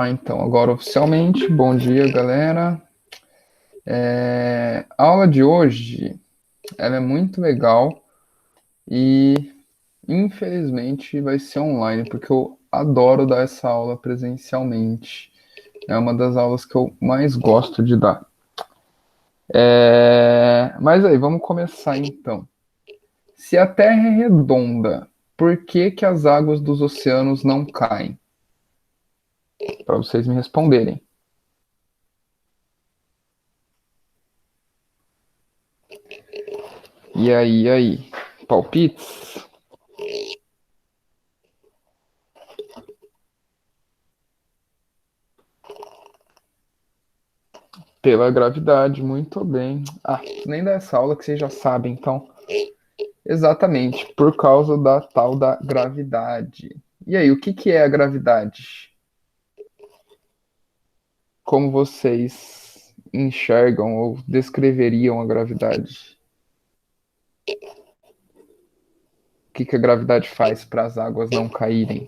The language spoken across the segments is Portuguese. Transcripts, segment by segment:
Então, agora oficialmente, bom dia, galera. A aula de hoje, ela é muito legal e, infelizmente, vai ser online, porque eu adoro dar essa aula presencialmente. É uma das aulas que eu mais gosto de dar. Mas aí, vamos começar então. Se a Terra é redonda, por que que as águas dos oceanos não caem? Para vocês me responderem. E aí? Palpites? Pela gravidade, muito bem. Nem dessa aula que vocês já sabem, então. Exatamente, por causa da tal da gravidade. E aí, o que que é a gravidade? Como vocês enxergam ou descreveriam a gravidade? O que que a gravidade faz para as águas não caírem?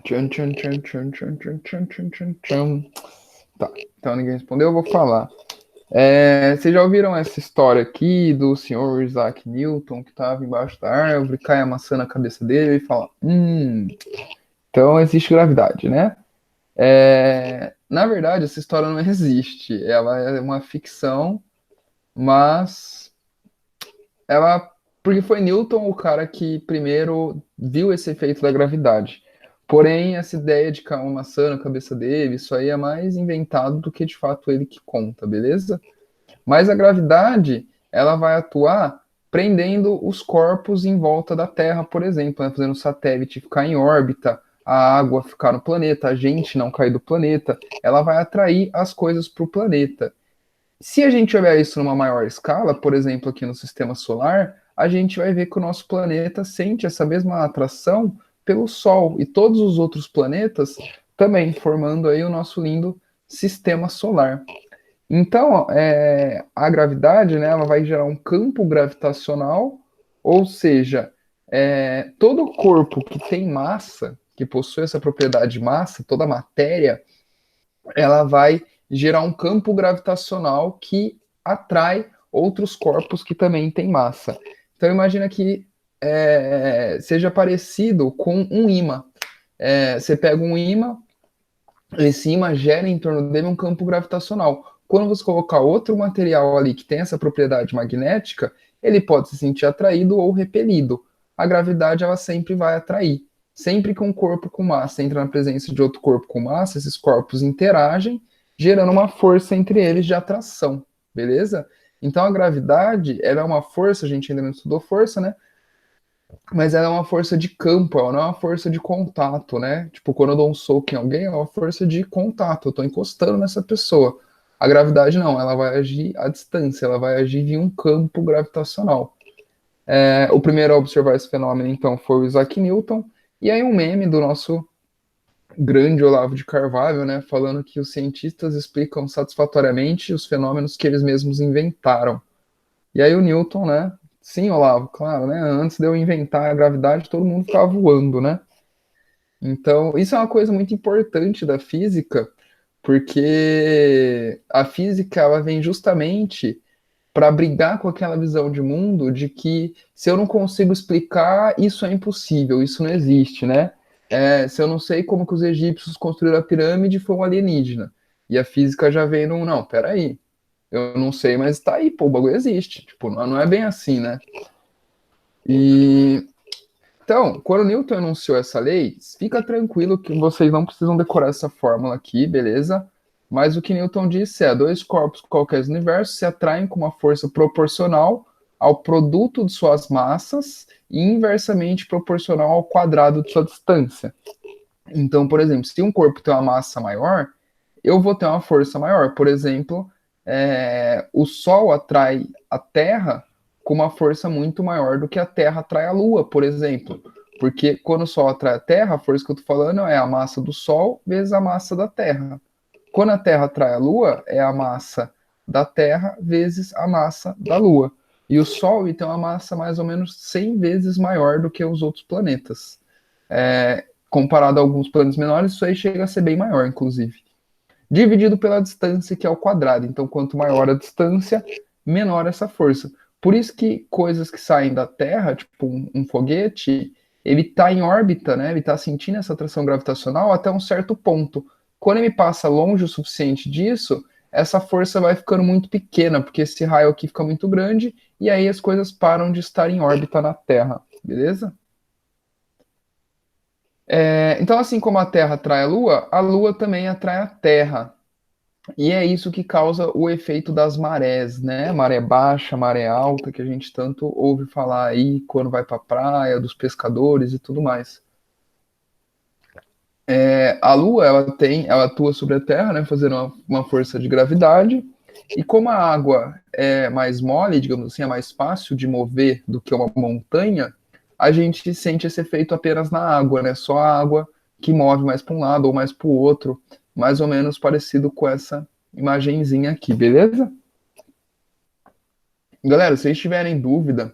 Tchan, tchan, tchan, tchan, tchan, tchan, tchan, tchan, tchan, tchan. Tá, então ninguém respondeu, eu vou falar. Vocês já ouviram essa história aqui do senhor Isaac Newton que estava embaixo da árvore, cai a maçã na cabeça dele e fala: então existe gravidade, né? Na verdade, essa história não existe. Ela é uma ficção, mas ela. Porque foi Newton o cara que primeiro viu esse efeito da gravidade. Porém, essa ideia de cair uma maçã na cabeça dele, isso aí é mais inventado do que de fato ele que conta, beleza? Mas a gravidade, ela vai atuar prendendo os corpos em volta da Terra, por exemplo, né? Fazendo o satélite ficar em órbita, a água ficar no planeta, a gente não cair do planeta, ela vai atrair as coisas para o planeta. Se a gente olhar isso numa maior escala, por exemplo, aqui no sistema solar, a gente vai ver que o nosso planeta sente essa mesma atração pelo Sol e todos os outros planetas também, formando aí o nosso lindo sistema solar. Então, a gravidade, né, ela vai gerar um campo gravitacional, ou seja, todo corpo que tem massa, que possui essa propriedade de massa, toda matéria, ela vai gerar um campo gravitacional que atrai outros corpos que também têm massa. Então, imagina que seja parecido com um ímã. Você pega um ímã, esse ímã gera em torno dele um campo gravitacional. Quando você colocar outro material ali que tem essa propriedade magnética, ele pode se sentir atraído ou repelido. A gravidade ela sempre vai atrair. Sempre que um corpo com massa entra na presença de outro corpo com massa, esses corpos interagem, gerando uma força entre eles de atração, beleza? Então a gravidade ela é uma força, a gente ainda não estudou força, né? Mas ela é uma força de campo, ela não é uma força de contato, né? Tipo, quando eu dou um soco em alguém, é uma força de contato, eu tô encostando nessa pessoa. A gravidade não, ela vai agir à distância, ela vai agir em um campo gravitacional. O primeiro a observar esse fenômeno, então, foi o Isaac Newton, e aí um meme do nosso grande Olavo de Carvalho, né, falando que os cientistas explicam satisfatoriamente os fenômenos que eles mesmos inventaram. E aí o Newton, né? Sim, Olavo, claro, né? Antes de eu inventar a gravidade, todo mundo ficava voando, né? Então, isso é uma coisa muito importante da física, porque a física ela vem justamente para brigar com aquela visão de mundo de que se eu não consigo explicar, isso é impossível, isso não existe, né? Se eu não sei como que os egípcios construíram a pirâmide, foi um alienígena. E a física já vem num, não, peraí, eu não sei, mas tá aí, pô, o bagulho existe. Tipo, não é bem assim, né? E então, quando Newton enunciou essa lei, fica tranquilo que vocês não precisam decorar essa fórmula aqui, beleza? Mas o que Newton disse é: dois corpos qualquer do universo se atraem com uma força proporcional ao produto de suas massas e inversamente proporcional ao quadrado de sua distância. Então, por exemplo, se um corpo tem uma massa maior, eu vou ter uma força maior. Por exemplo, o Sol atrai a Terra com uma força muito maior do que a Terra atrai a Lua, por exemplo. Porque quando o Sol atrai a Terra, a força que eu estou falando é a massa do Sol vezes a massa da Terra. Quando a Terra atrai a Lua, é a massa da Terra vezes a massa da Lua. E o Sol ele tem uma massa mais ou menos 100 vezes maior do que os outros planetas. Comparado a alguns planetas menores, isso aí chega a ser bem maior, inclusive. Dividido pela distância, que é o quadrado. Então, quanto maior a distância, menor essa força. Por isso que coisas que saem da Terra, tipo um foguete, ele está em órbita, né? Ele está sentindo essa atração gravitacional até um certo ponto. Quando ele passa longe o suficiente disso, essa força vai ficando muito pequena, porque esse raio aqui fica muito grande, e aí as coisas param de estar em órbita na Terra, beleza? Então, assim como a Terra atrai a Lua também atrai a Terra. E é isso que causa o efeito das marés, né? Maré baixa, maré alta, que a gente tanto ouve falar aí quando vai para a praia, dos pescadores e tudo mais. A Lua, ela atua sobre a Terra, né? Fazendo uma força de gravidade. E como a água é mais mole, digamos assim, é mais fácil de mover do que uma montanha, a gente sente esse efeito apenas na água, né? Só a água que move mais para um lado ou mais para o outro, mais ou menos parecido com essa imagenzinha aqui, beleza? Galera, se vocês tiverem dúvida,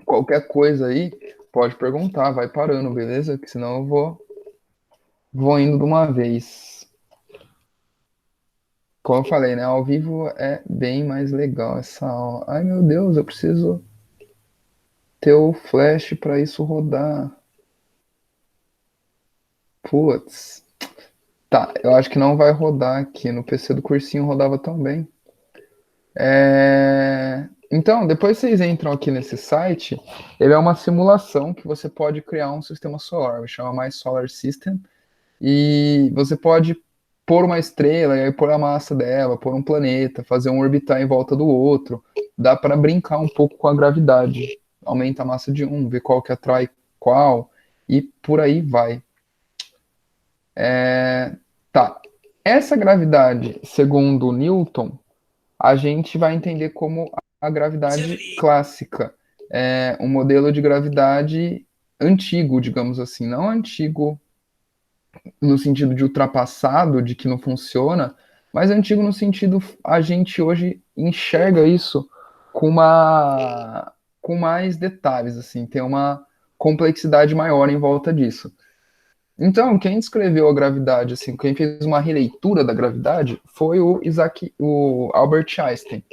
qualquer coisa aí, pode perguntar, vai parando, beleza? Que senão eu vou indo de uma vez. Como eu falei, né? Ao vivo é bem mais legal essa aula. Ai, meu Deus, eu preciso ter o flash para isso rodar. Putz. Tá, eu acho que não vai rodar aqui. No PC do cursinho rodava tão bem. Então, depois vocês entram aqui nesse site, ele é uma simulação que você pode criar um sistema solar, chama My Solar System, e você pode pôr uma estrela, e aí pôr a massa dela, pôr um planeta, fazer um orbitar em volta do outro. Dá para brincar um pouco com a gravidade. Aumenta a massa de um, vê qual que atrai qual, e por aí vai. Tá. Essa gravidade, segundo Newton, a gente vai entender como a gravidade clássica. É um modelo de gravidade antigo, digamos assim. Não antigo no sentido de ultrapassado, de que não funciona, mas antigo no sentido a gente hoje enxerga isso com mais detalhes, assim, tem uma complexidade maior em volta disso. Então, quem descreveu a gravidade, assim, quem fez uma releitura da gravidade foi o Albert Einstein.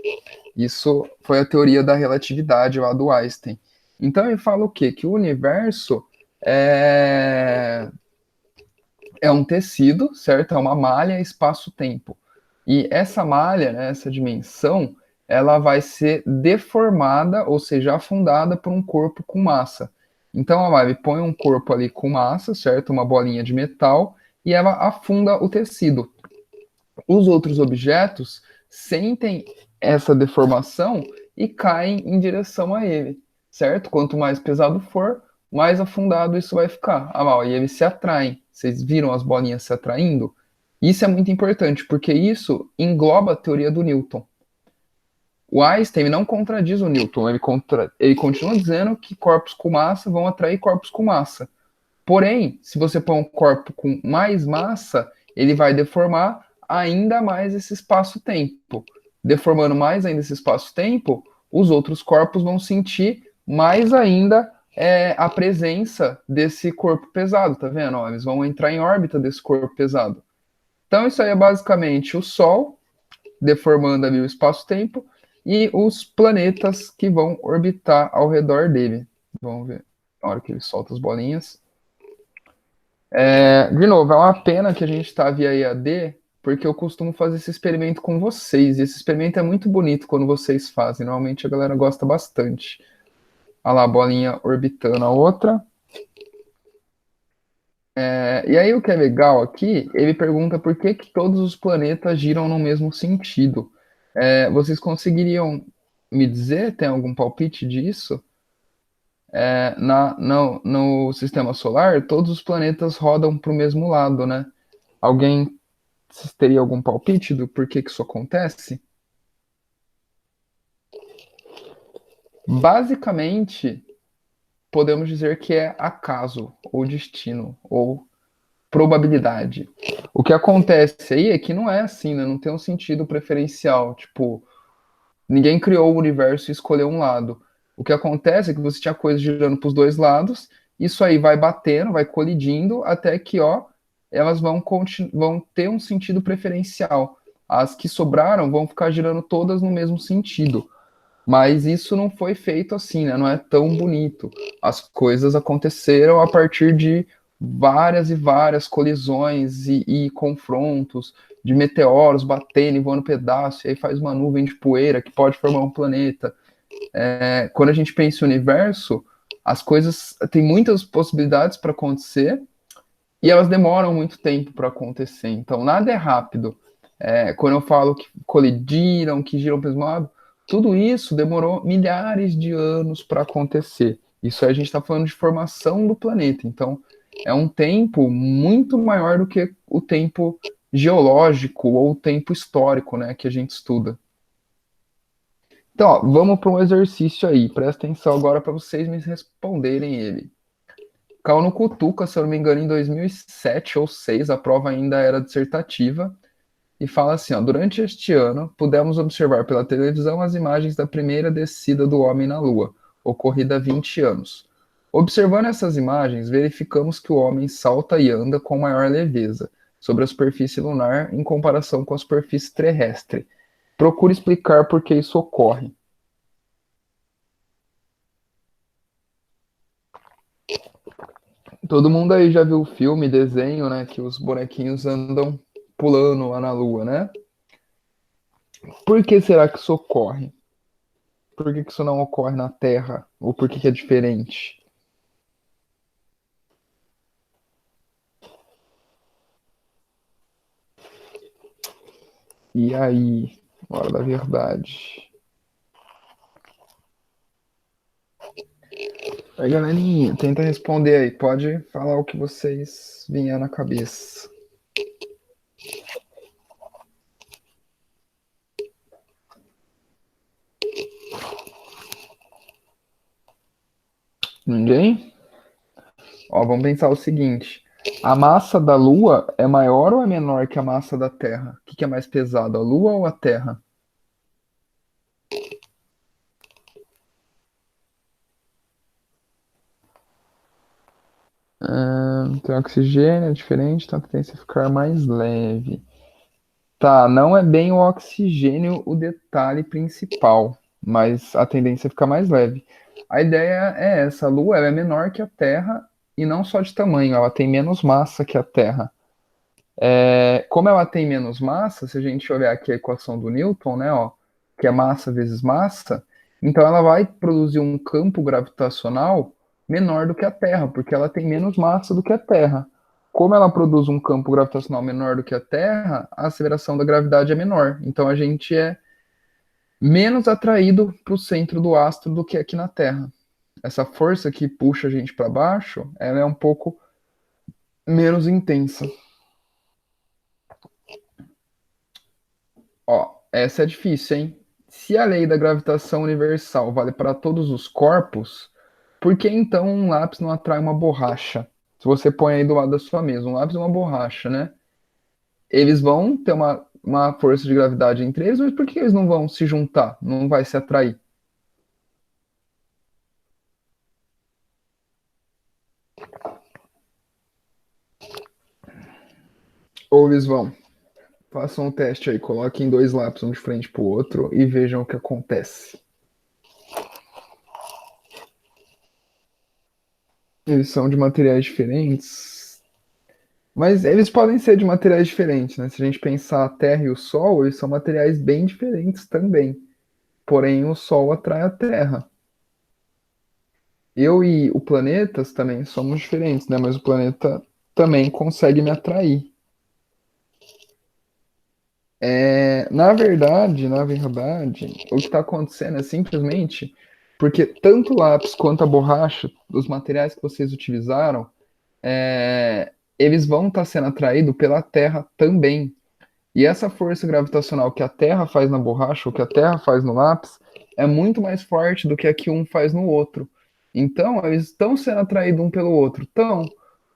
Isso foi a teoria da relatividade lá do Einstein. Então ele fala o quê? Que o universo é um tecido, certo? É uma malha espaço-tempo. E essa malha, né, essa dimensão, ela vai ser deformada, ou seja, afundada por um corpo com massa. Então a Mavi põe um corpo ali com massa, certo? Uma bolinha de metal, e ela afunda o tecido. Os outros objetos sentem essa deformação e caem em direção a ele, certo? Quanto mais pesado for, mais afundado isso vai ficar. E eles se atraem. Vocês viram as bolinhas se atraindo? Isso é muito importante, porque isso engloba a teoria do Newton. O Einstein não contradiz o Newton, ele continua dizendo que corpos com massa vão atrair corpos com massa. Porém, se você põe um corpo com mais massa, ele vai deformar ainda mais esse espaço-tempo. Deformando mais ainda esse espaço-tempo, os outros corpos vão sentir mais ainda a presença desse corpo pesado, tá vendo? Ó, eles vão entrar em órbita desse corpo pesado. Então, isso aí é basicamente o Sol, deformando ali o espaço-tempo, e os planetas que vão orbitar ao redor dele. Vamos ver na hora que ele solta as bolinhas. De novo, é uma pena que a gente está via EAD, porque eu costumo fazer esse experimento com vocês. E esse experimento é muito bonito quando vocês fazem. Normalmente a galera gosta bastante. Olha lá, a bolinha orbitando a outra. E aí o que é legal aqui, ele pergunta por que que todos os planetas giram no mesmo sentido. Vocês conseguiriam me dizer, tem algum palpite disso? No sistema solar, todos os planetas rodam para o mesmo lado, né? Alguém teria algum palpite do porquê que isso acontece? Basicamente, podemos dizer que é acaso, ou destino, ou probabilidade. O que acontece aí é que não é assim, né? Não tem um sentido preferencial. Tipo, Ninguém criou o universo e escolheu um lado. O que acontece é que você tinha coisas girando para os dois lados, isso aí vai batendo, vai colidindo, até que, ó, elas vão ter um sentido preferencial. As que sobraram vão ficar girando todas no mesmo sentido. Mas isso não foi feito assim, né? Não é tão bonito. As coisas aconteceram a partir de várias e várias colisões e confrontos de meteoros batendo e voando pedaço, e aí faz uma nuvem de poeira que pode formar um planeta. Quando a gente pensa em universo, as coisas têm muitas possibilidades para acontecer e elas demoram muito tempo para acontecer. Então, nada é rápido. Quando eu falo que colidiram, que giram para o mesmo lado, tudo isso demorou milhares de anos para acontecer. Isso aí a gente está falando de formação do planeta. Então, é um tempo muito maior do que o tempo geológico ou o tempo histórico, né, que a gente estuda. Então, ó, vamos para um exercício aí. Presta atenção agora para vocês me responderem ele. Caiu no Cutuca, se eu não me engano, em 2007 ou 2006, a prova ainda era dissertativa, e fala assim, ó, durante este ano, pudemos observar pela televisão as imagens da primeira descida do homem na Lua, ocorrida há 20 anos. Observando essas imagens, verificamos que o homem salta e anda com maior leveza sobre a superfície lunar em comparação com a superfície terrestre. Procure explicar por que isso ocorre. Todo mundo aí já viu o filme, desenho, né? Que os bonequinhos andam pulando lá na Lua, né? Por que será que isso ocorre? Por que isso não ocorre na Terra? Ou por que é diferente? E aí, hora da verdade. Aí, galerinha, tenta responder aí. Pode falar o que vocês vinham na cabeça. Ninguém? Ó, vamos pensar o seguinte. A massa da Lua é maior ou é menor que a massa da Terra? O que é mais pesado, a Lua ou a Terra? Tem oxigênio, é diferente, então a tendência a ficar mais leve. Tá, não é bem o oxigênio o detalhe principal, mas a tendência é ficar mais leve. A ideia é essa, a Lua ela é menor que a Terra e não só de tamanho, ela tem menos massa que a Terra. Como ela tem menos massa, se a gente olhar aqui a equação do Newton, né, ó, que é massa vezes massa, então ela vai produzir um campo gravitacional menor do que a Terra, porque ela tem menos massa do que a Terra. Como ela produz um campo gravitacional menor do que a Terra, a aceleração da gravidade é menor. Então a gente é menos atraído para o centro do astro do que aqui na Terra. Essa força que puxa a gente para baixo, ela é um pouco menos intensa. Ó, essa é difícil, hein? Se a lei da gravitação universal vale para todos os corpos, por que então um lápis não atrai uma borracha? Se você põe aí do lado da sua mesa, um lápis e uma borracha, né? Eles vão ter uma força de gravidade entre eles, mas por que eles não vão se juntar? Não vai se atrair? Ou eles vão? Façam um teste aí, coloquem dois lápis um de frente para o outro e vejam o que acontece. Eles são de materiais diferentes, mas eles podem ser de materiais diferentes, né? Se a gente pensar a Terra e o Sol, eles são materiais bem diferentes também. Porém, o Sol atrai a Terra. Eu e o planeta também somos diferentes, né? Mas o planeta também consegue me atrair. Na verdade, o que está acontecendo é simplesmente porque tanto o lápis quanto a borracha, os materiais que vocês utilizaram, eles vão estar sendo atraídos pela Terra também. E essa força gravitacional que a Terra faz na borracha, ou que a Terra faz no lápis, é muito mais forte do que a que um faz no outro. Então, eles estão sendo atraídos um pelo outro. Então,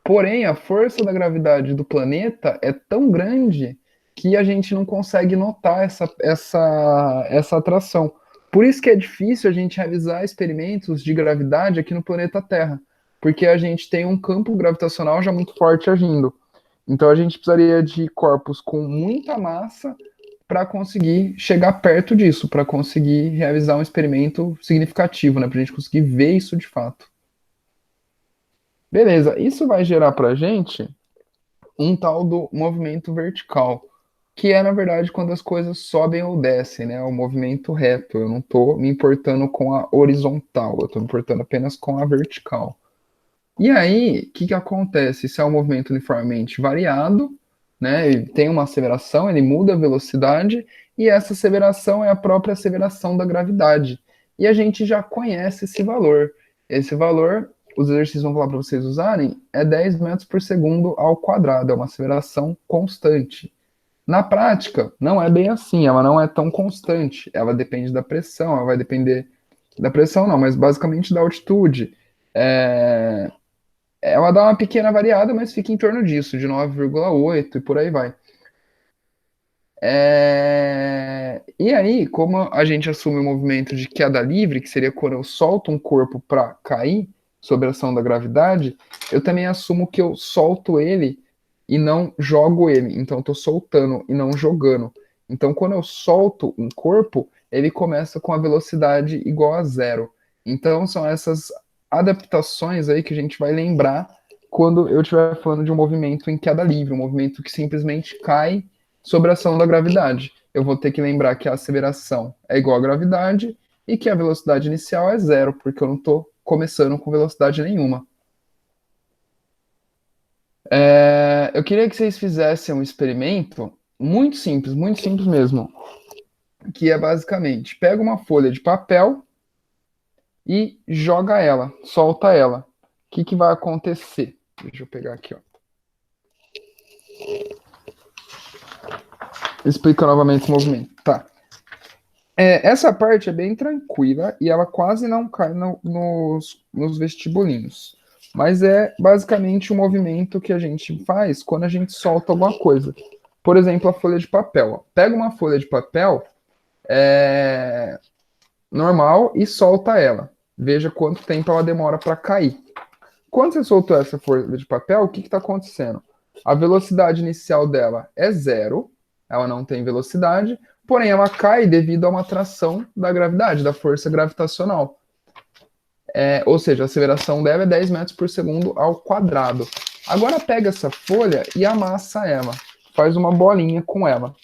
porém, a força da gravidade do planeta é tão grande que a gente não consegue notar essa atração. Por isso que é difícil a gente realizar experimentos de gravidade aqui no planeta Terra, porque a gente tem um campo gravitacional já muito forte agindo. Então a gente precisaria de corpos com muita massa para conseguir chegar perto disso, para conseguir realizar um experimento significativo, né? Para a gente conseguir ver isso de fato. Beleza, isso vai gerar para a gente um tal do movimento vertical, que é, na verdade, quando as coisas sobem ou descem, né? O movimento reto. Eu não estou me importando com a horizontal, eu estou me importando apenas com a vertical. E aí, o que acontece? Se é um movimento uniformemente variado, né? Ele tem uma aceleração, ele muda a velocidade, e essa aceleração é a própria aceleração da gravidade. E a gente já conhece esse valor. Esse valor, os exercícios vão falar para vocês usarem, é 10 metros por segundo ao quadrado, é uma aceleração constante. Na prática, não é bem assim, ela não é tão constante, ela depende da pressão, ela vai depender da pressão não, mas basicamente da altitude. Ela dá uma pequena variada, mas fica em torno disso, de 9,8 e por aí vai. E aí, como a gente assume o movimento de queda livre, que seria quando eu solto um corpo para cair sob a ação da gravidade, eu também assumo que eu solto ele e não jogo ele. Então, eu estou soltando e não jogando. Então, quando eu solto um corpo, ele começa com a velocidade igual a zero. Então, são essas adaptações aí que a gente vai lembrar quando eu estiver falando de um movimento em queda livre, um movimento que simplesmente cai sobre a ação da gravidade. Eu vou ter que lembrar que a aceleração é igual à gravidade e que a velocidade inicial é zero, porque eu não estou começando com velocidade nenhuma. Eu queria que vocês fizessem um experimento muito simples mesmo, que é basicamente, pega uma folha de papel e joga ela, solta ela. O que vai acontecer? Deixa eu pegar aqui, ó. Explica novamente o movimento. Tá. Essa parte é bem tranquila e ela quase não cai nos vestibulinhos. Mas é basicamente o movimento que a gente faz quando a gente solta alguma coisa. Por exemplo, a folha de papel. Ó. Pega uma folha de papel normal e solta ela. Veja quanto tempo ela demora para cair. Quando você soltou essa folha de papel, o que está acontecendo? A velocidade inicial dela é zero, ela não tem velocidade, porém ela cai devido a uma atração da gravidade, da força gravitacional. Ou seja, a aceleração dela é 10 metros por segundo ao quadrado. Agora pega essa folha e amassa ela, faz uma bolinha com ela.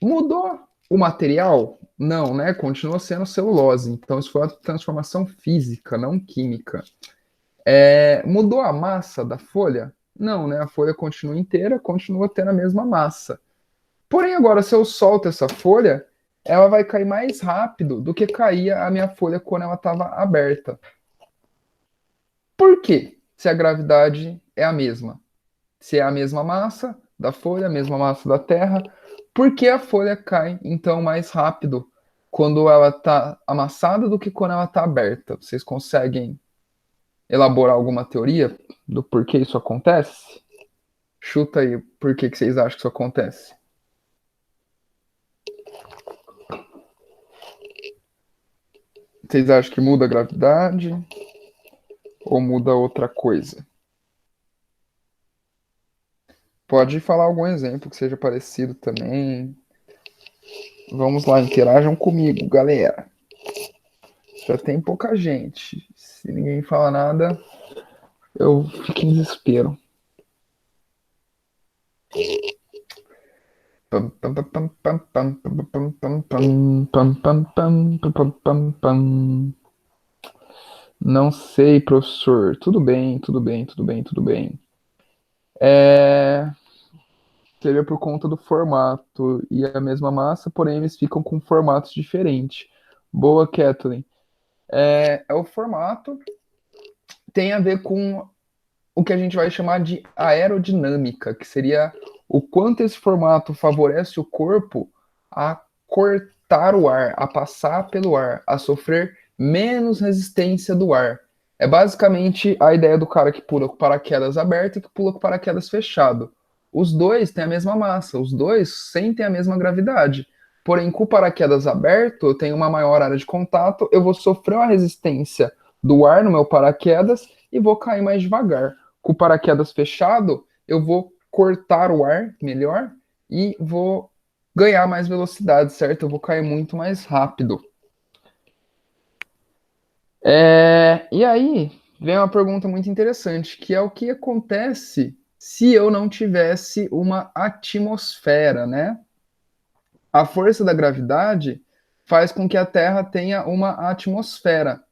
Mudou o material? Não, né? Continua sendo celulose. Então isso foi uma transformação física, não química. Mudou a massa da folha? Não, né? A folha continua inteira, continua tendo a mesma massa. Porém, agora, se eu solto essa folha, ela vai cair mais rápido do que caía a minha folha quando ela estava aberta. Por quê? Se a gravidade é a mesma. Se é a mesma massa da folha, a mesma massa da Terra, por que a folha cai, então, mais rápido quando ela está amassada do que quando ela está aberta? Vocês conseguem elaborar alguma teoria do porquê isso acontece? Chuta aí por que vocês acham que isso acontece. Vocês acham que muda a gravidade ou muda outra coisa? Pode falar algum exemplo que seja parecido também. Vamos lá, interajam comigo, galera. Já tem pouca gente. Se ninguém fala nada, eu fico em desespero. Não sei, professor. Tudo bem, tudo bem, tudo bem, tudo bem. Seria por conta do formato e a mesma massa, porém eles ficam com formatos diferentes. Boa, Kathleen. O formato tem a ver com o que a gente vai chamar de aerodinâmica, que seria o quanto esse formato favorece o corpo a cortar o ar, a passar pelo ar, a sofrer menos resistência do ar. É basicamente a ideia do cara que pula com paraquedas aberto e que pula com paraquedas fechado. os dois têm a mesma massa, os dois sentem a mesma gravidade. Porém, com o paraquedas aberto, eu tenho uma maior área de contato, eu vou sofrer uma resistência do ar no meu paraquedas e vou cair mais devagar. Com o paraquedas fechado, eu vou cortar o ar melhor e vou ganhar mais velocidade, certo? Eu vou cair muito mais rápido. E aí, vem uma pergunta muito interessante, que é o que acontece se eu não tivesse uma atmosfera, né? A força da gravidade faz com que a Terra tenha uma atmosfera,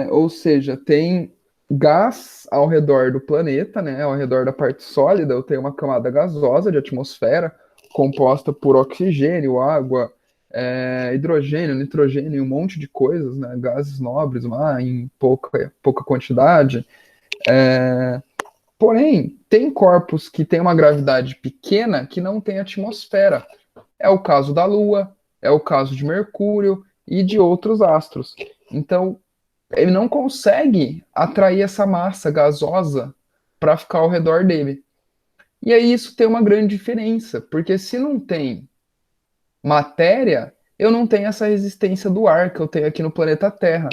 ou seja, tem gás ao redor do planeta, né? Ao redor da parte sólida, eu tenho uma camada gasosa de atmosfera composta por oxigênio, água, hidrogênio, nitrogênio e um monte de coisas, né? Gases nobres lá em pouca quantidade. Porém, tem corpos que têm uma gravidade pequena que não tem atmosfera. É o caso da Lua, é o caso de Mercúrio e de outros astros. Então, ele não consegue atrair essa massa gasosa para ficar ao redor dele. E aí isso tem uma grande diferença, porque se não tem matéria, eu não tenho essa resistência do ar que eu tenho aqui no planeta Terra.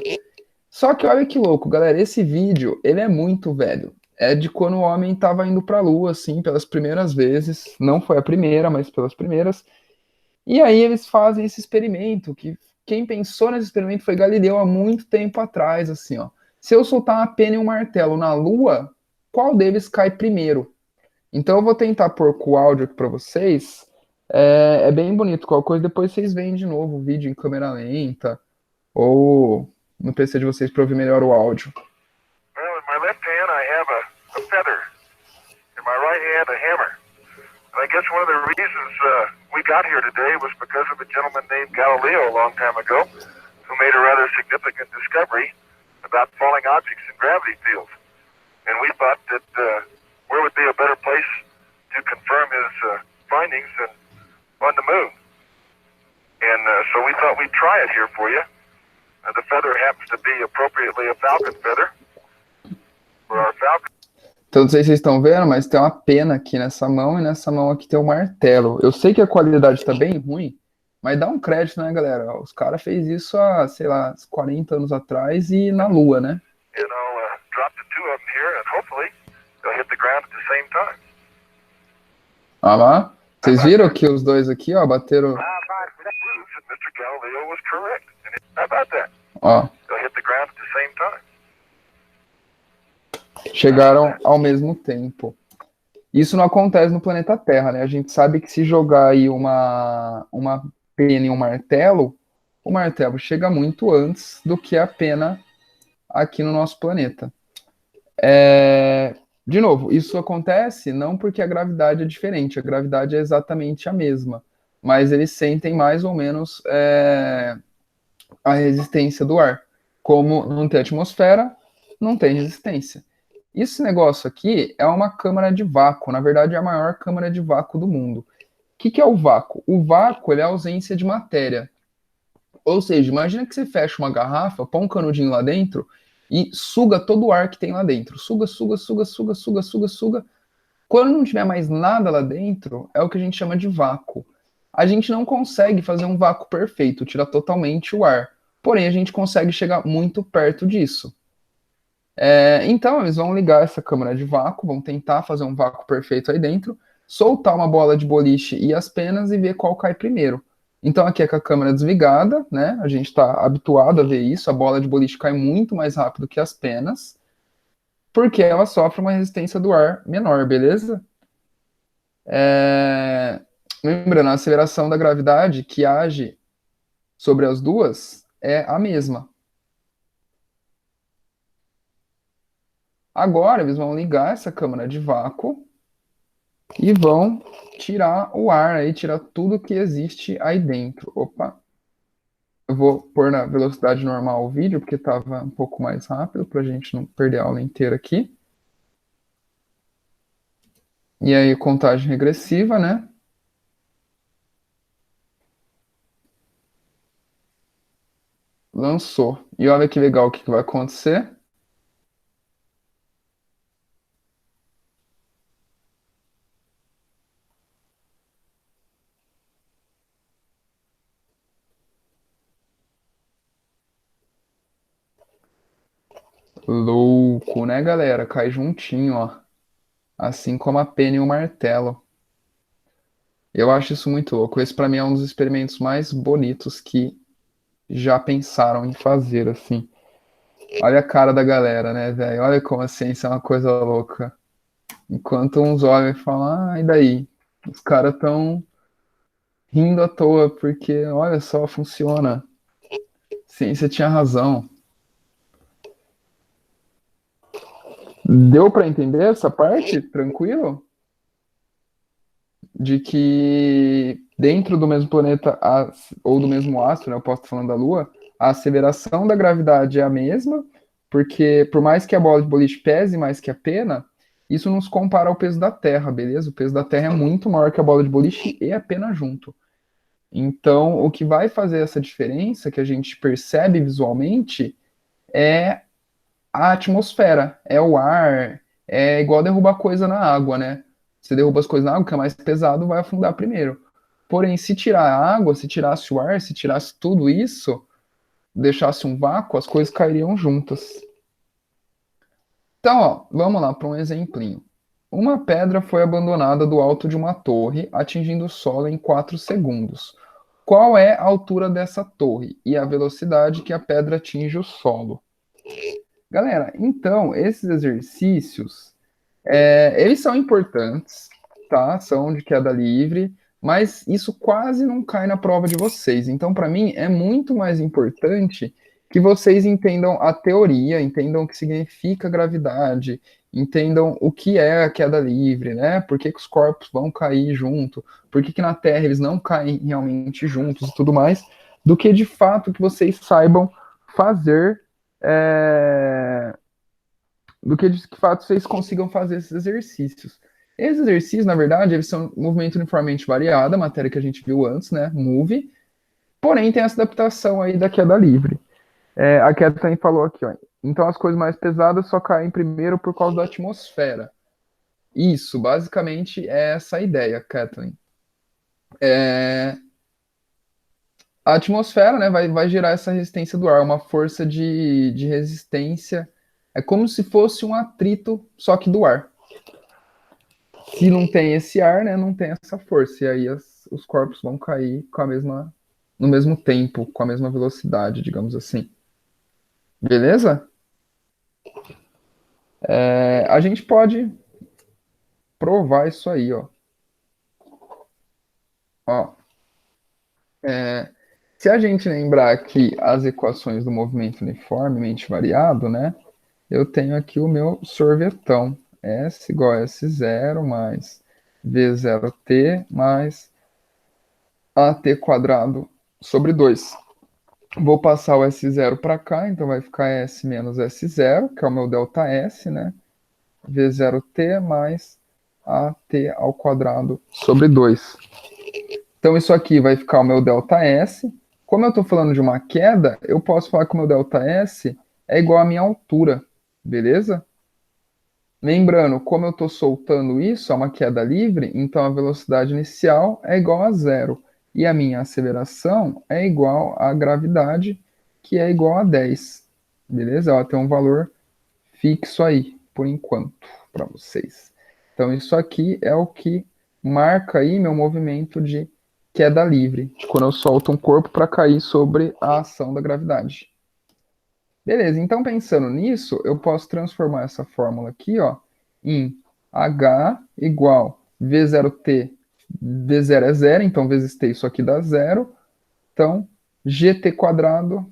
Só que olha que louco, galera, esse vídeo, ele é muito velho. É de quando o homem estava indo para a Lua, assim, pelas primeiras vezes. Não foi a primeira, mas pelas primeiras. E aí eles fazem esse experimento, que quem pensou nesse experimento foi Galileu há muito tempo atrás, assim, ó. Se eu soltar uma pena e um martelo na Lua, qual deles cai primeiro? Então eu vou tentar pôr com o áudio aqui para vocês. É bem bonito, qualquer coisa depois vocês veem de novo o vídeo em câmera lenta ou no PC de vocês para ouvir melhor o áudio. Well, in my left hand I have a feather. In my right hand a hammer. And I guess one of the reasons we got here today was because of a gentleman named Galileo a long time ago who made a rather significant discovery about falling objects in gravity fields. And we thought that where would be a better place to confirm his findings than on the moon. And so we thought we'd try it here for you. The feather happens to be appropriately a falcon feather for our falcon. Então, não sei se vocês estão vendo, mas tem uma pena aqui nessa mão e nessa mão aqui tem um martelo. Eu sei que a qualidade está bem ruim, mas dá um crédito, né, galera? Os caras fez isso há, sei lá, 40 anos atrás e na Lua, né? And I'll drop the two of them here and hopefully they'll hit the ground at the same time. Ah lá. Vocês viram que os dois aqui, ó, bateram. Mr. Galileo was correct. How about that? Ó. They'll hit the ground at the same time. Chegaram ao mesmo tempo. Isso não acontece no planeta Terra, né? A gente sabe que se jogar aí uma pena e um martelo, o martelo chega muito antes do que a pena aqui no nosso planeta. De novo, isso acontece não porque a gravidade é diferente, a gravidade é exatamente a mesma, mas eles sentem mais ou menos a resistência do ar. Como não tem atmosfera, não tem resistência. Esse negócio aqui é uma câmara de vácuo, na verdade é a maior câmara de vácuo do mundo. O que é o vácuo? O vácuo é a ausência de matéria. Ou seja, imagina que você fecha uma garrafa, põe um canudinho lá dentro e suga todo o ar que tem lá dentro. Suga, suga, suga, suga, suga, suga, suga. Quando não tiver mais nada lá dentro, é o que a gente chama de vácuo. A gente não consegue fazer um vácuo perfeito, tirar totalmente o ar. Porém, a gente consegue chegar muito perto disso. Então, eles vão ligar essa câmara de vácuo, vão tentar fazer um vácuo perfeito aí dentro, soltar uma bola de boliche e as penas e ver qual cai primeiro. Então, aqui é com a câmera desligada, né? A gente está habituado a ver isso, a bola de boliche cai muito mais rápido que as penas, porque ela sofre uma resistência do ar menor, beleza? Lembrando, a aceleração da gravidade que age sobre as duas é a mesma. Agora eles vão ligar essa câmara de vácuo e vão tirar o ar aí, tirar tudo que existe aí dentro. Opa! Eu vou pôr na velocidade normal o vídeo, porque estava um pouco mais rápido, para a gente não perder a aula inteira aqui. E aí, contagem regressiva, né? Lançou. E olha que legal o que vai acontecer. Louco, né, galera? Cai juntinho, ó. Assim como a pena e o martelo. Eu acho isso muito louco. Esse, pra mim, é um dos experimentos mais bonitos que já pensaram em fazer, assim. Olha a cara da galera, né, velho? Olha como a ciência é uma coisa louca. Enquanto uns olham e falam, e daí? Os caras estão rindo à toa, porque olha só, funciona. Ciência tinha razão. Deu para entender essa parte? Tranquilo? De que dentro do mesmo planeta ou do mesmo astro, né, eu posso estar falando da Lua, a aceleração da gravidade é a mesma, porque por mais que a bola de boliche pese mais que a pena, isso nos compara ao peso da Terra, beleza? O peso da Terra é muito maior que a bola de boliche e a pena junto. Então, o que vai fazer essa diferença, que a gente percebe visualmente, é a atmosfera, é o ar, é igual derrubar coisa na água, né? Você derruba as coisas na água, que é mais pesado, vai afundar primeiro. Porém, se tirar a água, se tirasse o ar, se tirasse tudo isso, deixasse um vácuo, as coisas cairiam juntas. Então, ó, vamos lá para um exemplinho. Uma pedra foi abandonada do alto de uma torre, atingindo o solo em 4 segundos. Qual é a altura dessa torre e a velocidade que a pedra atinge o solo? Galera, então, esses exercícios, eles são importantes, tá? São de queda livre, mas isso quase não cai na prova de vocês. Então, para mim, é muito mais importante que vocês entendam a teoria, entendam o que significa gravidade, entendam o que é a queda livre, né? Por que que os corpos vão cair junto, por que que na Terra eles não caem realmente juntos e tudo mais, do que de fato que vocês saibam fazer é, do que de fato vocês consigam fazer esses exercícios. Esses exercícios, na verdade, eles são movimento uniformemente variado, a matéria que a gente viu antes, né? Move. Porém, tem essa adaptação aí da queda livre. A queda também falou aqui, ó. Então, as coisas mais pesadas só caem primeiro por causa da atmosfera. Isso, basicamente, é essa a ideia, Kathleen. A atmosfera, né, vai gerar essa resistência do ar, uma força de resistência. É como se fosse um atrito, só que do ar. Se não tem esse ar, né, não tem essa força. E aí os corpos vão cair com a mesma, no mesmo tempo, com a mesma velocidade, digamos assim. Beleza? A gente pode provar isso aí, ó. Ó, se a gente lembrar aqui as equações do movimento uniformemente variado, né? Eu tenho aqui o meu sorvetão. S igual a S0 mais V0t mais AT quadrado sobre 2. Vou passar o S0 para cá, então vai ficar S menos S0, que é o meu ΔS, né? V0t mais AT ao quadrado sobre 2. Então isso aqui vai ficar o meu ΔS. Como eu estou falando de uma queda, eu posso falar que o meu ΔS é igual à minha altura, beleza? Lembrando, como eu estou soltando isso, é uma queda livre, então a velocidade inicial é igual a zero. E a minha aceleração é igual à gravidade, que é igual a 10. Beleza? Ela tem um valor fixo aí, por enquanto, para vocês. Então, isso aqui é o que marca aí meu movimento de queda livre, de quando eu solto um corpo para cair sobre a ação da gravidade. Beleza, então pensando nisso, eu posso transformar essa fórmula aqui, ó, em H igual V0t, V0 é zero, então vezes t, isso aqui dá zero. Então, GT quadrado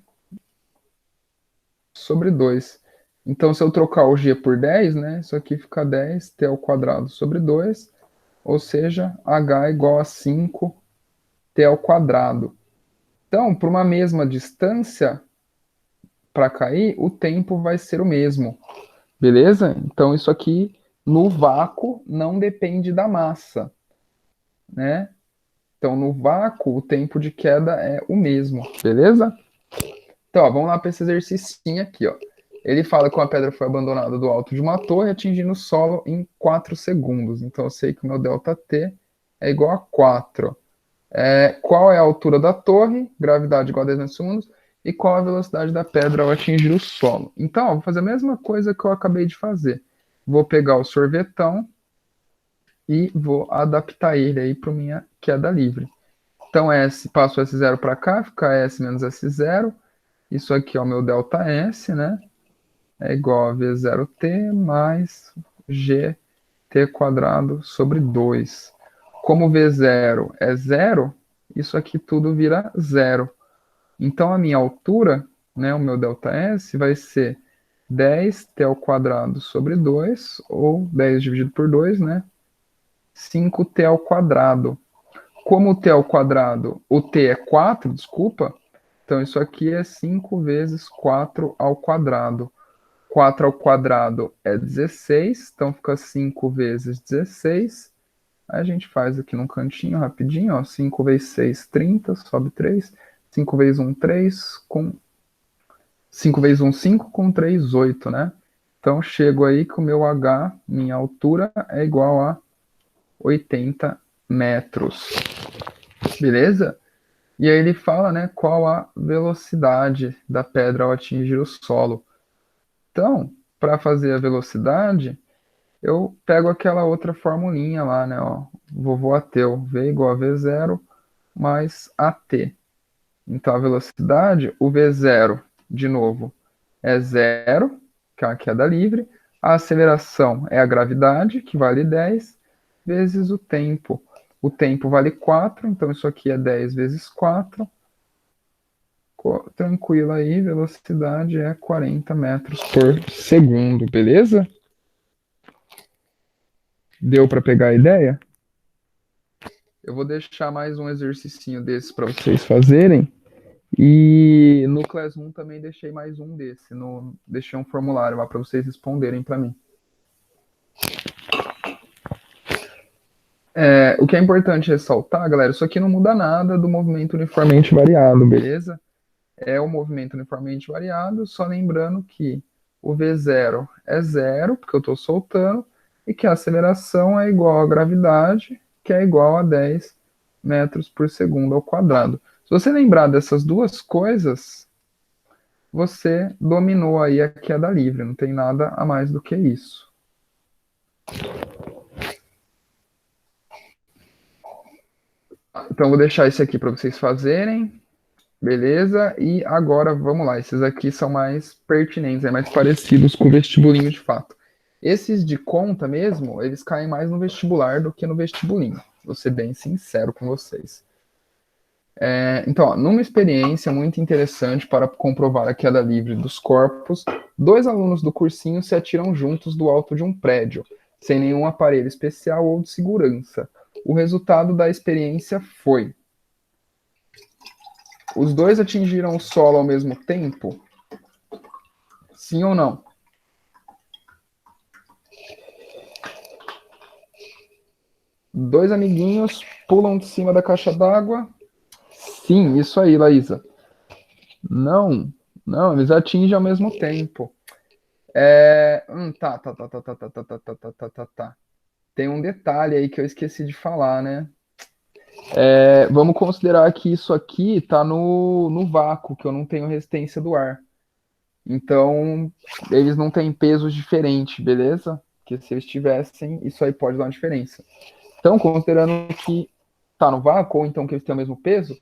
sobre 2. Então, se eu trocar o G por 10, né, isso aqui fica 10, t ao quadrado sobre 2, ou seja, H igual a 5, t ao quadrado. Então, para uma mesma distância, para cair, o tempo vai ser o mesmo. Beleza? Então, isso aqui no vácuo não depende da massa, né? Então, no vácuo, o tempo de queda é o mesmo, beleza? Então, ó, vamos lá para esse exercício aqui, ó. Ele fala que uma pedra foi abandonada do alto de uma torre, atingindo o solo em 4 segundos. Então, eu sei que o meu ΔT é igual a 4. Qual é a altura da torre? Gravidade igual a 10 metros segundos. e qual a velocidade da pedra ao atingir o solo. Então, ó, vou fazer a mesma coisa que eu acabei de fazer. Vou pegar o sorvetão e vou adaptar ele aí para minha queda livre. Então, passo S0 para cá, fica S menos S0. Isso aqui é o meu ΔS, né? É igual a V0t mais GT quadrado sobre 2. Como V0 é zero, isso aqui tudo vira zero. Então, a minha altura, né, o meu ΔS, vai ser 10t ao quadrado sobre 2, ou 10 dividido por 2, né? 5t ao quadrado. Como o t ao quadrado, o t é 4, desculpa, então isso aqui é 5 vezes 4 ao quadrado. 4 ao quadrado é 16, então fica 5 vezes 16. Aí a gente faz aqui no cantinho rapidinho, ó, 5 vezes 6, 30, sobe 3. 5 vezes 1, 3, com 5 vezes 1, 5, com 3, 8, né? Então chego aí que o meu H, minha altura, é igual a 80 metros. Beleza? E aí ele fala, né, qual a velocidade da pedra ao atingir o solo. Então, para fazer a velocidade, eu pego aquela outra formulinha lá, né, ó, vovô Ateu, V igual a V0 mais AT. Então, a velocidade, o V0, de novo, é zero, que é a queda livre. A aceleração é a gravidade, que vale 10, vezes o tempo. O tempo vale 4, então isso aqui é 10 vezes 4. Tranquilo aí, velocidade é 40 metros por segundo, beleza? Deu para pegar a ideia? Eu vou deixar mais um exercicinho desse para vocês fazerem. E no Classroom também deixei mais um desse. Deixei um formulário lá para vocês responderem para mim. O que é importante ressaltar, galera, isso aqui não muda nada do movimento uniformemente variado, beleza? É o movimento uniformemente variado, só lembrando que o V0 é zero, porque eu estou soltando, e que a aceleração é igual à gravidade, que é igual a 10 metros por segundo ao quadrado. Se você lembrar dessas duas coisas, você dominou aí a queda livre, não tem nada a mais do que isso. Então, vou deixar esse aqui para vocês fazerem, beleza? E agora, vamos lá, esses aqui são mais pertinentes, mais parecidos com o vestibulinho de fato. Esses de conta mesmo, eles caem mais no vestibular do que no vestibulinho, vou ser bem sincero com vocês. Então, ó, numa experiência muito interessante para comprovar a queda livre dos corpos, 2 alunos do cursinho se atiram juntos do alto de um prédio, sem nenhum aparelho especial ou de segurança. O resultado da experiência foi: os dois atingiram o solo ao mesmo tempo? Sim ou não? Dois amiguinhos pulam de cima da caixa d'água? Sim, isso aí, Laísa. Não, eles atingem ao mesmo tempo. Tá. Tem um detalhe aí que eu esqueci de falar, né? Vamos considerar que isso aqui tá no vácuo, que eu não tenho resistência do ar. Então, eles não têm pesos diferentes, beleza? Porque se eles tivessem, isso aí pode dar uma diferença. Então, considerando que tá no vácuo, ou então que eles têm o mesmo peso,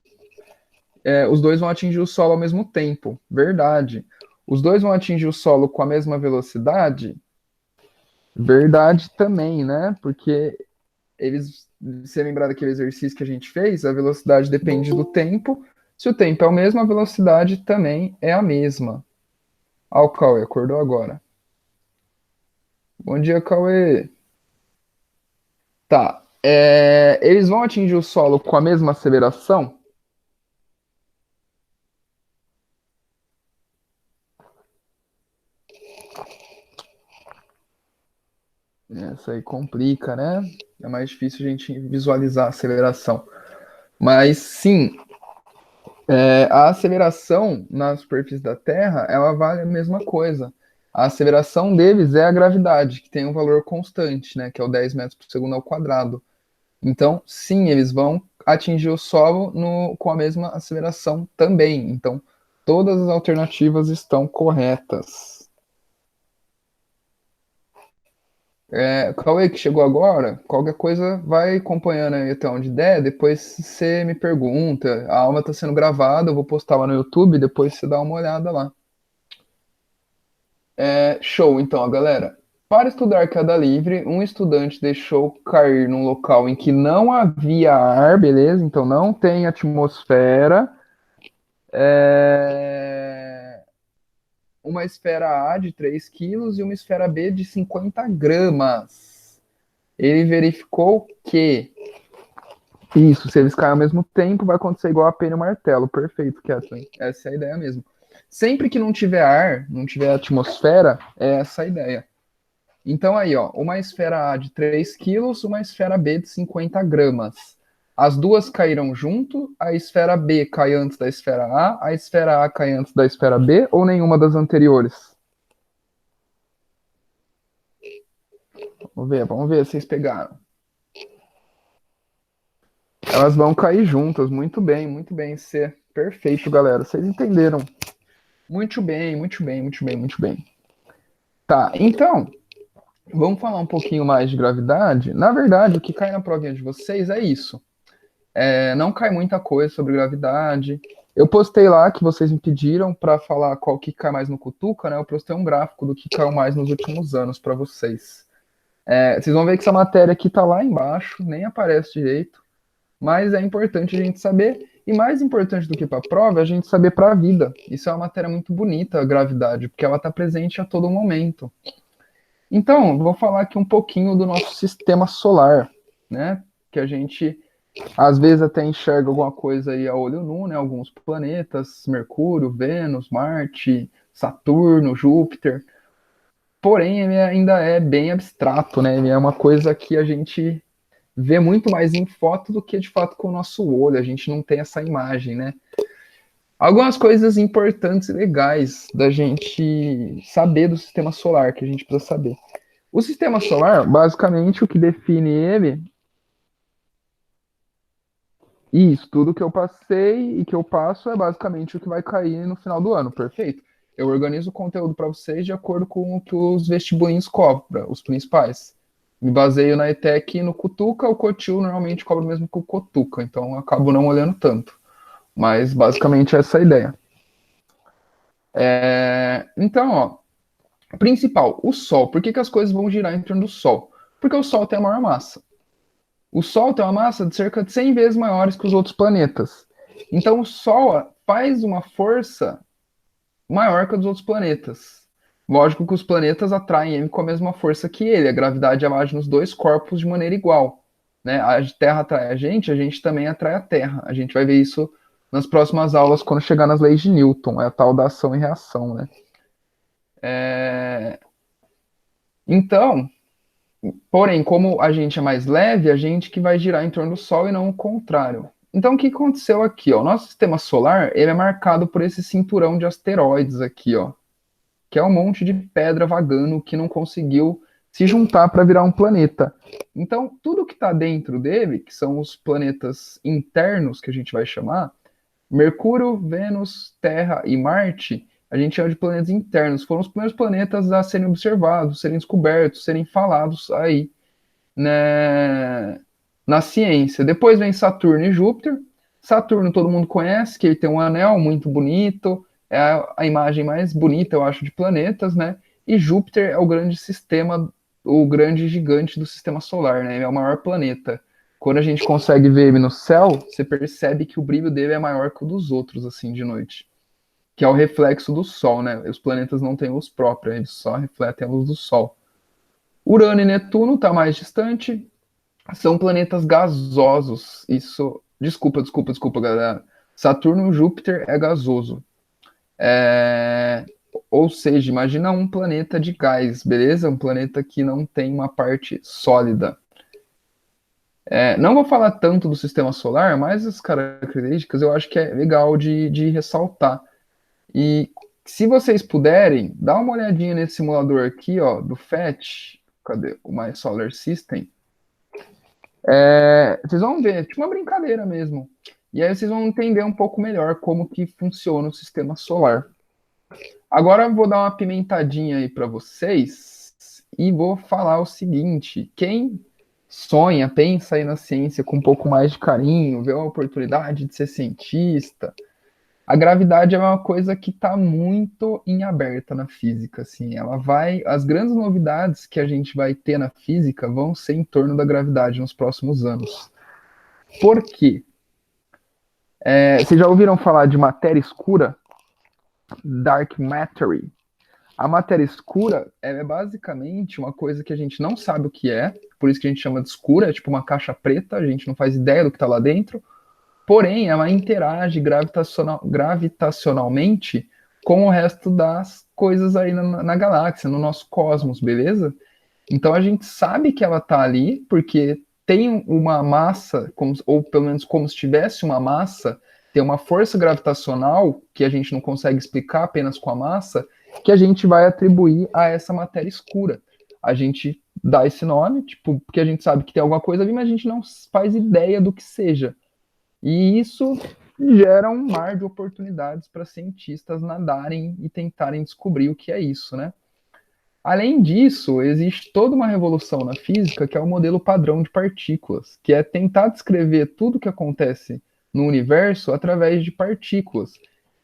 os dois vão atingir o solo ao mesmo tempo. Verdade. Os dois vão atingir o solo com a mesma velocidade? Verdade também, né? Porque se lembrar daquele exercício que a gente fez, a velocidade depende do tempo. Se o tempo é o mesmo, a velocidade também é a mesma. O Cauê acordou agora. Bom dia, Cauê. Tá. Eles vão atingir o solo com a mesma aceleração? Essa aí complica, né? É mais difícil a gente visualizar a aceleração. Mas sim, a aceleração na superfície da Terra, ela vale a mesma coisa. A aceleração deles é a gravidade, que tem um valor constante, né? Que é o 10 metros por segundo ao quadrado. Então, sim, eles vão atingir o solo com a mesma aceleração também. Então, Todas as alternativas estão corretas. Cauê, que chegou agora, qualquer coisa vai acompanhando aí até onde der, depois você me pergunta. A aula está sendo gravada, eu vou postar lá no YouTube, depois você dá uma olhada lá. Show, então, galera. Para estudar queda livre, um estudante deixou cair num local em que não havia ar, beleza? Então não tem atmosfera. Uma esfera A de 3 quilos e uma esfera B de 50 gramas. Ele verificou que isso, se eles caem ao mesmo tempo, vai acontecer igual a pena e o martelo. Perfeito, Kathleen. Essa é a ideia mesmo. Sempre que não tiver ar, não tiver atmosfera, é essa a ideia. Então aí, ó, uma esfera A de 3 quilos, uma esfera B de 50 gramas. As duas caíram junto, a esfera B cai antes da esfera A esfera A cai antes da esfera B, ou nenhuma das anteriores? Vamos ver se vocês pegaram. Elas vão cair juntas, muito bem, muito bem. Perfeito, galera. Vocês entenderam. Muito bem, muito bem, muito bem, muito bem. Tá, então, vamos falar um pouquinho mais de gravidade. Na verdade, o que cai na provinha de vocês é isso. Não cai muita coisa sobre gravidade. Eu postei lá que vocês me pediram para falar qual que cai mais no Cutuca, né? Eu postei um gráfico do que caiu mais nos últimos anos para vocês. Vocês vão ver que essa matéria aqui tá lá embaixo, nem aparece direito, mas é importante a gente saber. E mais importante do que para a prova é a gente saber para a vida. Isso é uma matéria muito bonita, a gravidade, porque ela está presente a todo momento. Então, vou falar aqui um pouquinho do nosso sistema solar, né? Que a gente às vezes até enxerga alguma coisa aí a olho nu, né? Alguns planetas, Mercúrio, Vênus, Marte, Saturno, Júpiter. Porém, ele ainda é bem abstrato, né? Ele é uma coisa que a gente vê muito mais em foto do que de fato com o nosso olho. A gente não tem essa imagem, né? Algumas coisas importantes e legais da gente saber do sistema solar, que a gente precisa saber. O sistema solar, basicamente, o que define ele. Isso, tudo que eu passei e que eu passo é basicamente o que vai cair no final do ano, perfeito? Eu organizo o conteúdo para vocês de acordo com o que os vestibulinhos cobram, os principais. Me baseio na ETEC e no Cutuca, o Cotil normalmente cobra o mesmo que o Cotuca, então eu acabo não olhando tanto. Mas basicamente essa é a ideia. Então, ó, principal, o Sol. Por que as coisas vão girar em torno do Sol? Porque o Sol tem a maior massa. O Sol tem uma massa de cerca de 100 vezes maiores que os outros planetas. Então, o Sol faz uma força maior que a dos outros planetas. Lógico que os planetas atraem ele com a mesma força que ele. A gravidade age nos dois corpos de maneira igual. Né? A Terra atrai a gente também atrai a Terra. A gente vai ver isso nas próximas aulas quando chegar nas leis de Newton. É a tal da ação e reação. Né? Então, porém, como a gente é mais leve, a gente que vai girar em torno do Sol e não o contrário. Então, o que aconteceu aqui? Ó? O nosso sistema solar ele é marcado por esse cinturão de asteroides aqui, ó, que é um monte de pedra vagando que não conseguiu se juntar para virar um planeta. Então, tudo que está dentro dele, que são os planetas internos, que a gente vai chamar, Mercúrio, Vênus, Terra e Marte, a gente chama de planetas internos. Foram os primeiros planetas a serem observados, serem descobertos, serem falados aí, né, na ciência. Depois vem Saturno e Júpiter. Saturno todo mundo conhece, que ele tem um anel muito bonito, é a imagem mais bonita, eu acho, de planetas, né? E Júpiter é o grande sistema, o grande gigante do sistema solar, né? Ele é o maior planeta. Quando a gente consegue ver ele no céu, você percebe que o brilho dele é maior que o dos outros, assim, de noite. Que é o reflexo do Sol, né? Os planetas não têm luz própria, eles só refletem a luz do Sol. Urano e Netuno está mais distante, são planetas gasosos. Isso, desculpa, galera. Saturno e Júpiter é gasoso. Ou seja, imagina um planeta de gás, beleza? Um planeta que não tem uma parte sólida. Não vou falar tanto do sistema solar, mas as características eu acho que é legal de ressaltar. E se vocês puderem, dá uma olhadinha nesse simulador aqui, ó, do FET. Cadê? O My Solar System. Vocês vão ver, tipo uma brincadeira mesmo. E aí vocês vão entender um pouco melhor como que funciona o sistema solar. Agora eu vou dar uma pimentadinha aí para vocês e vou falar o seguinte: quem sonha, pensa aí na ciência com um pouco mais de carinho, vê uma oportunidade de ser cientista, a gravidade é uma coisa que está muito em aberta na física, assim, as grandes novidades que a gente vai ter na física vão ser em torno da gravidade nos próximos anos. Por quê? Vocês já ouviram falar de matéria escura? Dark Matter. A matéria escura é basicamente uma coisa que a gente não sabe o que é, por isso que a gente chama de escura, é tipo uma caixa preta, a gente não faz ideia do que está lá dentro, porém ela interage gravitacionalmente com o resto das coisas aí na galáxia, no nosso cosmos, beleza? Então a gente sabe que ela está ali, porque tem uma massa, ou pelo menos como se tivesse uma massa, tem uma força gravitacional que a gente não consegue explicar apenas com a massa, que a gente vai atribuir a essa matéria escura. A gente dá esse nome, tipo, porque a gente sabe que tem alguma coisa ali, mas a gente não faz ideia do que seja. E isso gera um mar de oportunidades para cientistas nadarem e tentarem descobrir o que é isso, né? Além disso, existe toda uma revolução na física que é o modelo padrão de partículas, que é tentar descrever tudo o que acontece no universo através de partículas.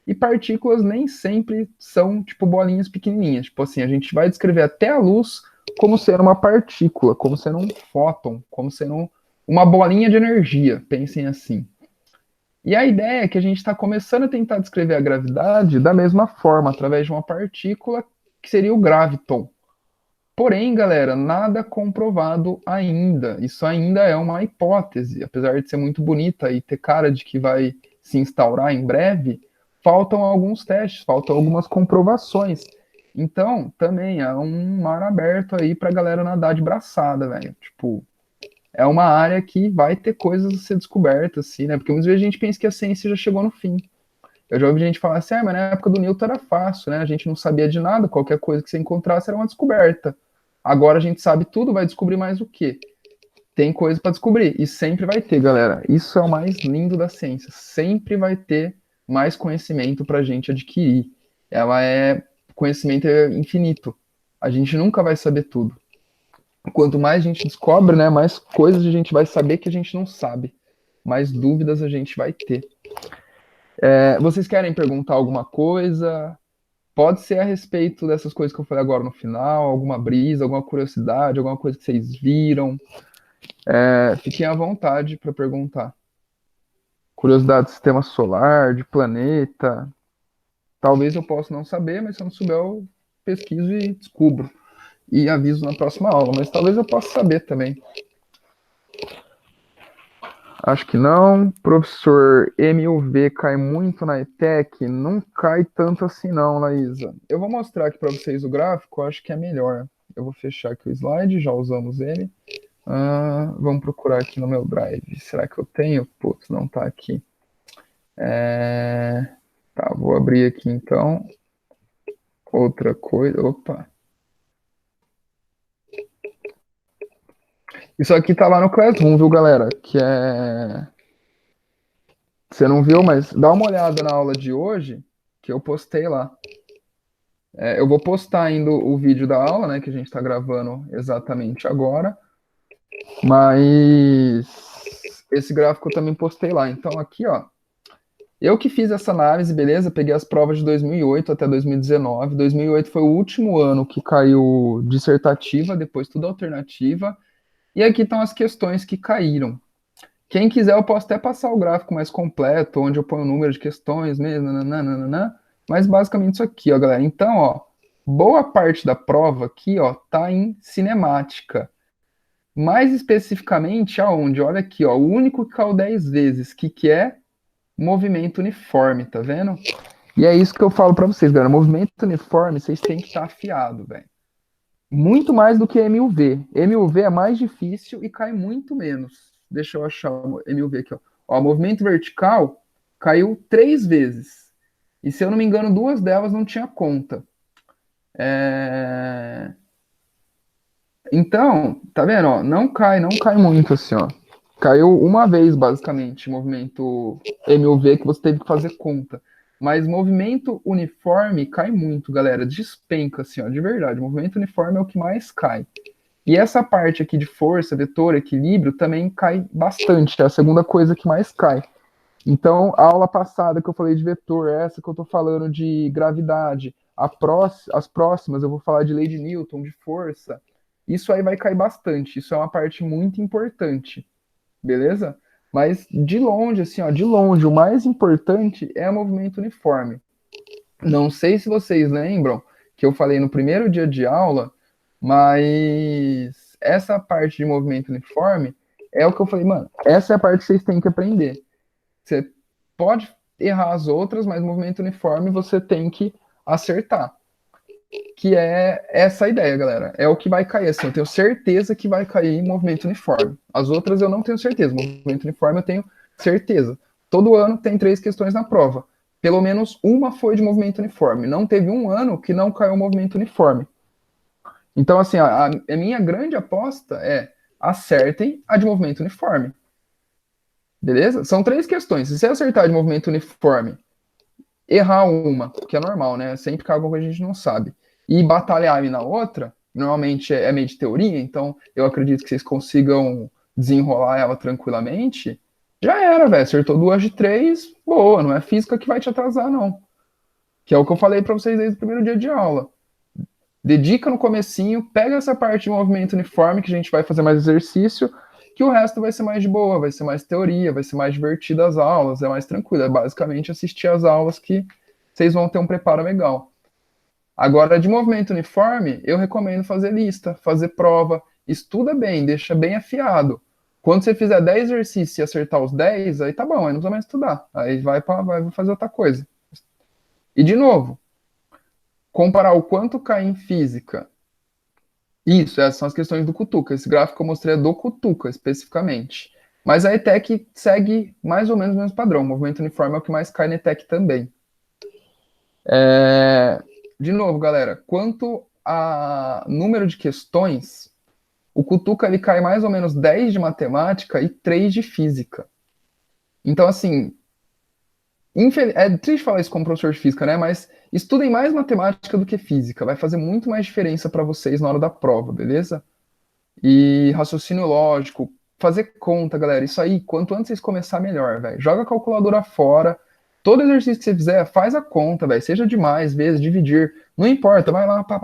E partículas nem sempre são tipo bolinhas pequenininhas. Tipo assim, a gente vai descrever até a luz como sendo uma partícula, como sendo um fóton, como sendo uma bolinha de energia. Pensem assim. E a ideia é que a gente está começando a tentar descrever a gravidade da mesma forma, através de uma partícula que seria o graviton. Porém, galera, nada comprovado ainda. Isso ainda é uma hipótese. Apesar de ser muito bonita e ter cara de que vai se instaurar em breve, faltam alguns testes, faltam algumas comprovações. Então, também é um mar aberto aí pra galera nadar de braçada, velho. Tipo, é uma área que vai ter coisas a ser descobertas, assim, né? Porque muitas vezes a gente pensa que a ciência já chegou no fim. Eu já ouvi gente falar assim, mas na época do Newton era fácil, né? A gente não sabia de nada, qualquer coisa que você encontrasse era uma descoberta. Agora a gente sabe tudo, vai descobrir mais o quê? Tem coisa para descobrir, e sempre vai ter, galera. Isso é o mais lindo da ciência. Sempre vai ter mais conhecimento para a gente adquirir. Conhecimento é infinito. A gente nunca vai saber tudo. Quanto mais a gente descobre, né, mais coisas a gente vai saber que a gente não sabe. Mais dúvidas a gente vai ter. Vocês querem perguntar alguma coisa? Pode ser a respeito dessas coisas que eu falei agora no final, alguma brisa, alguma curiosidade, alguma coisa que vocês viram. Fiquem à vontade para perguntar. Curiosidade do sistema solar, de planeta. Talvez eu possa não saber, mas se eu não souber, eu pesquiso e descubro. E aviso na próxima aula, mas talvez eu possa saber também. Acho que não. Professor, MUV cai muito na ETEC? Não cai tanto assim não, Laísa. Eu vou mostrar aqui para vocês o gráfico, acho que é melhor. Eu vou fechar aqui o slide, já usamos ele. Vamos procurar aqui no meu Drive. Será que eu tenho? Putz, não tá aqui. Tá, vou abrir aqui então. Outra coisa. Opa. Isso aqui tá lá no Classroom, viu, galera? Você não viu, mas dá uma olhada na aula de hoje, que eu postei lá. Eu vou postar ainda o vídeo da aula, né, que a gente está gravando exatamente agora, mas esse gráfico eu também postei lá. Então aqui, ó, eu que fiz essa análise, beleza? Peguei as provas de 2008 até 2019. 2008 foi o último ano que caiu dissertativa, depois tudo alternativa. E aqui estão as questões que caíram. Quem quiser, eu posso até passar o gráfico mais completo, onde eu ponho o número de questões mesmo, nananana, mas basicamente isso aqui, ó, galera. Então, ó, boa parte da prova aqui, ó, tá em cinemática. Mais especificamente, aonde? Olha aqui, ó, o único que caiu 10 vezes, que é movimento uniforme, tá vendo? E é isso que eu falo para vocês, galera. Movimento uniforme, vocês têm que estar afiado, velho. Muito mais do que MUV. MUV é mais difícil e cai muito menos. Deixa eu achar o MUV aqui, ó. Ó, movimento vertical caiu 3 vezes. E se eu não me engano, 2 delas não tinha conta. Então, tá vendo? Ó, não cai muito assim, ó. Caiu uma vez, basicamente, movimento MUV que você teve que fazer conta. Mas movimento uniforme cai muito, galera. Despenca, assim, ó, de verdade. Movimento uniforme é o que mais cai. E essa parte aqui de força, vetor, equilíbrio, também cai bastante. É a segunda coisa que mais cai. Então, a aula passada que eu falei de vetor, essa que eu tô falando de gravidade, as próximas eu vou falar de lei de Newton, de força. Isso aí vai cair bastante. Isso é uma parte muito importante. Beleza? Mas de longe, assim, ó, de longe, o mais importante é o movimento uniforme. Não sei se vocês lembram que eu falei no primeiro dia de aula, mas essa parte de movimento uniforme é o que eu falei, mano, essa é a parte que vocês têm que aprender. Você pode errar as outras, mas movimento uniforme você tem que acertar. Que é essa ideia, galera. É o que vai cair, assim, eu tenho certeza que vai cair em movimento uniforme. As outras eu não tenho certeza. Movimento uniforme eu tenho certeza. Todo ano tem 3 questões na prova. Pelo menos uma foi de movimento uniforme. Não teve um ano que não caiu movimento uniforme. Então, assim, a minha grande aposta é acertem a de movimento uniforme. Beleza? São 3 questões. Se você acertar de movimento uniforme, errar uma, que é normal, né? Sempre que algo que a gente não sabe, e batalhar na outra, normalmente é meio de teoria, então eu acredito que vocês consigam desenrolar ela tranquilamente. Já era, velho. Acertou 2 de 3, boa, não é física que vai te atrasar, não. Que é o que eu falei para vocês desde o primeiro dia de aula. Dedica no comecinho, pega essa parte de movimento uniforme, que a gente vai fazer mais exercício, que o resto vai ser mais de boa, vai ser mais teoria, vai ser mais divertida as aulas, é mais tranquilo. É basicamente assistir as aulas que vocês vão ter um preparo legal. Agora, de movimento uniforme, eu recomendo fazer lista, fazer prova, estuda bem, deixa bem afiado. Quando você fizer 10 exercícios e acertar os 10, aí tá bom, aí não precisa mais estudar. Aí vai fazer outra coisa. E de novo, comparar o quanto cai em física. Isso, essas são as questões do Cutuca. Esse gráfico que eu mostrei é do Cutuca, especificamente. Mas a ETEC segue mais ou menos o mesmo padrão. O movimento uniforme é o que mais cai na ETEC também. De novo, galera, quanto a número de questões, o Cutuca ele cai mais ou menos 10 de matemática e 3 de física. Então, assim, é triste falar isso como professor de física, né? Mas estudem mais matemática do que física. Vai fazer muito mais diferença para vocês na hora da prova, beleza? E raciocínio lógico, fazer conta, galera. Isso aí, quanto antes vocês começar, melhor, velho. Joga a calculadora fora. Todo exercício que você fizer, faz a conta, velho. Seja de mais vezes, dividir. Não importa, vai lá, pá,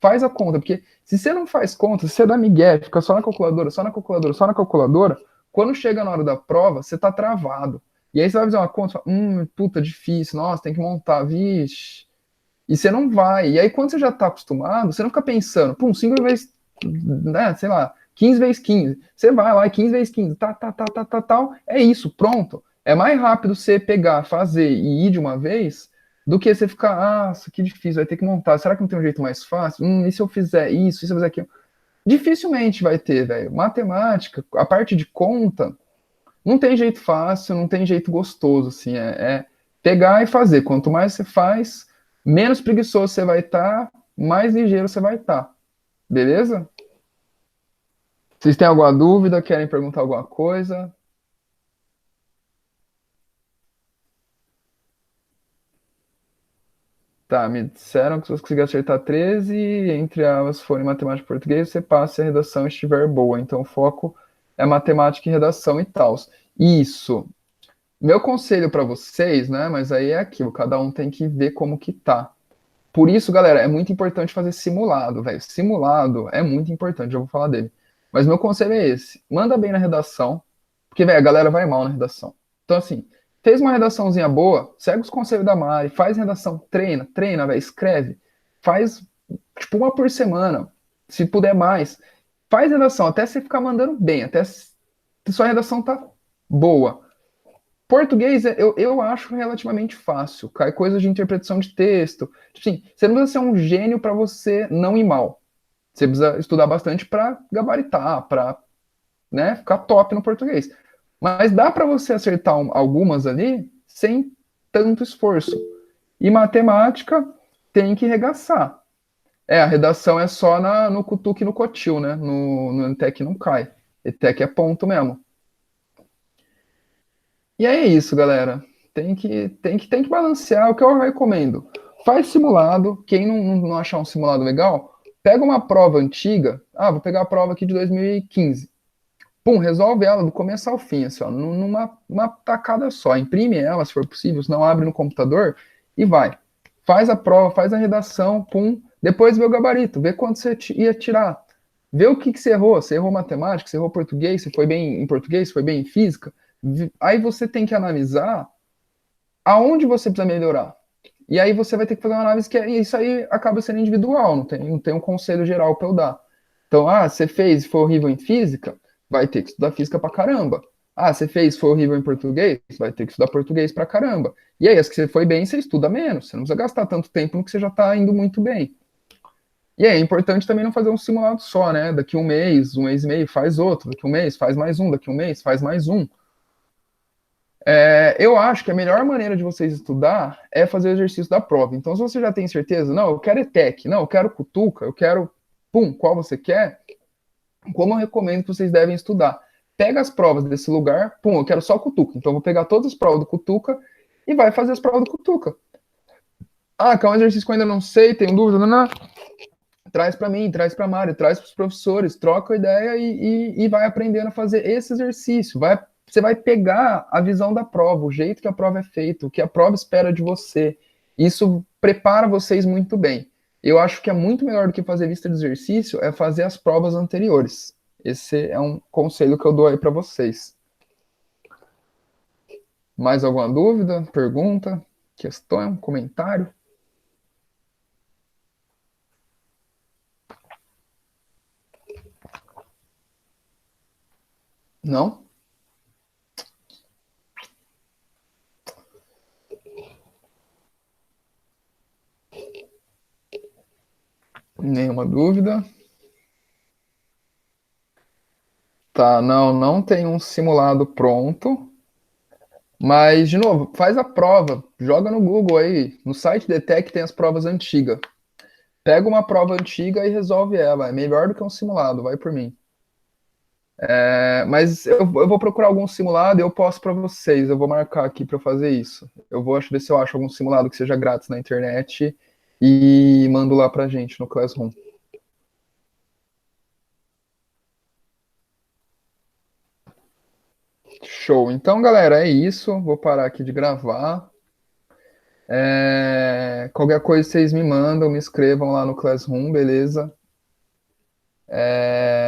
faz a conta. Porque se você não faz conta, se você dá migué, fica só na calculadora, só na calculadora, só na calculadora, quando chega na hora da prova, você tá travado. E aí você vai fazer uma conta, fala, puta, difícil, nossa, tem que montar, vixe. E você não vai. E aí, quando você já tá acostumado, você não fica pensando, 5 vezes, né, sei lá, 15 vezes 15. Você vai lá, 15 vezes 15, tal. É isso, pronto. É mais rápido você pegar, fazer e ir de uma vez do que você ficar, isso que difícil, vai ter que montar. Será que não tem um jeito mais fácil? E se eu fizer isso, e se eu fizer aquilo? Dificilmente vai ter, velho. Matemática, a parte de conta, não tem jeito fácil, não tem jeito gostoso, assim. É pegar e fazer. Quanto mais você faz, menos preguiçoso você vai estar, mais ligeiro você vai estar. Beleza? Vocês têm alguma dúvida? Querem perguntar alguma coisa? Tá, me disseram que se você conseguir acertar 13, entre elas forem matemática e português, você passa se a redação estiver boa. Então o foco é matemática e redação e tal. Isso. Meu conselho para vocês, né? Mas aí é aquilo, cada um tem que ver como que tá. Por isso, galera, é muito importante fazer simulado, velho. Simulado é muito importante, já vou falar dele. Mas meu conselho é esse: manda bem na redação, porque, velho, a galera vai mal na redação. Então, assim, fez uma redaçãozinha boa, segue os conselhos da Mari, faz redação, treina, velho, escreve. Faz, tipo, uma por semana, se puder mais. Faz redação, até você ficar mandando bem, até sua redação tá boa. Português, eu acho relativamente fácil. Cai coisas de interpretação de texto. Tipo assim, você não precisa ser um gênio para você não ir mal. Você precisa estudar bastante para gabaritar, para, né, ficar top no português. Mas dá para você acertar algumas ali sem tanto esforço. E matemática tem que regaçar. A redação é só no cutuque e no cotil, né? No ETEC não cai. ETEC é ponto mesmo. E é isso, galera. Tem que balancear o que eu recomendo. Faz simulado. Quem não achar um simulado legal, pega uma prova antiga. Ah, vou pegar a prova aqui de 2015. Pum, resolve ela do começo ao fim, assim, ó, numa tacada só. Imprime ela, se for possível, se não abre no computador e vai. Faz a prova, faz a redação, pum. Depois vê o gabarito, vê quanto você ia tirar. Vê o que você errou. Você errou matemática, você errou português, você foi bem em português, você foi bem em física. Aí você tem que analisar aonde você precisa melhorar. E aí você vai ter que fazer uma análise que isso aí acaba sendo individual, não tem um conselho geral para eu dar. Então, você fez, foi horrível em física, vai ter que estudar física pra caramba. Você fez, foi horrível em português, vai ter que estudar português pra caramba. E aí, as que você foi bem, você estuda menos. Você não precisa gastar tanto tempo no que você já está indo muito bem. E é importante também não fazer um simulado só, né? Daqui um mês e meio, faz outro. Daqui um mês, faz mais um. Daqui um mês, faz mais um. Eu acho que a melhor maneira de vocês estudar é fazer o exercício da prova. Então, se você já tem certeza, não, eu quero ETEC, não, eu quero Cutuca, eu quero, pum, qual você quer, como eu recomendo que vocês devem estudar? Pega as provas desse lugar, pum, eu quero só Cutuca. Então, eu vou pegar todas as provas do Cutuca e vai fazer as provas do Cutuca. Que é um exercício que eu ainda não sei, tenho dúvida, não. Traz para mim, traz para a Mari, traz para os professores, troca a ideia e vai aprendendo a fazer esse exercício. Você vai pegar a visão da prova, o jeito que a prova é feita, o que a prova espera de você. Isso prepara vocês muito bem. Eu acho que é muito melhor do que fazer lista de exercício é fazer as provas anteriores. Esse é um conselho que eu dou aí para vocês. Mais alguma dúvida, pergunta, questão, comentário? Não? Nenhuma dúvida? Tá, não tem um simulado pronto, mas, de novo, faz a prova, joga no Google aí, no site DTEC tem as provas antigas. Pega uma prova antiga e resolve ela, é melhor do que um simulado, vai por mim. Mas eu vou procurar algum simulado e eu posto para vocês, eu vou marcar aqui para fazer isso. Eu vou ver se eu acho algum simulado que seja grátis na internet e mando lá pra gente no Classroom. Show. Então, galera, é isso. Vou parar aqui de gravar. Qualquer coisa vocês me mandam, me escrevam lá no Classroom, beleza?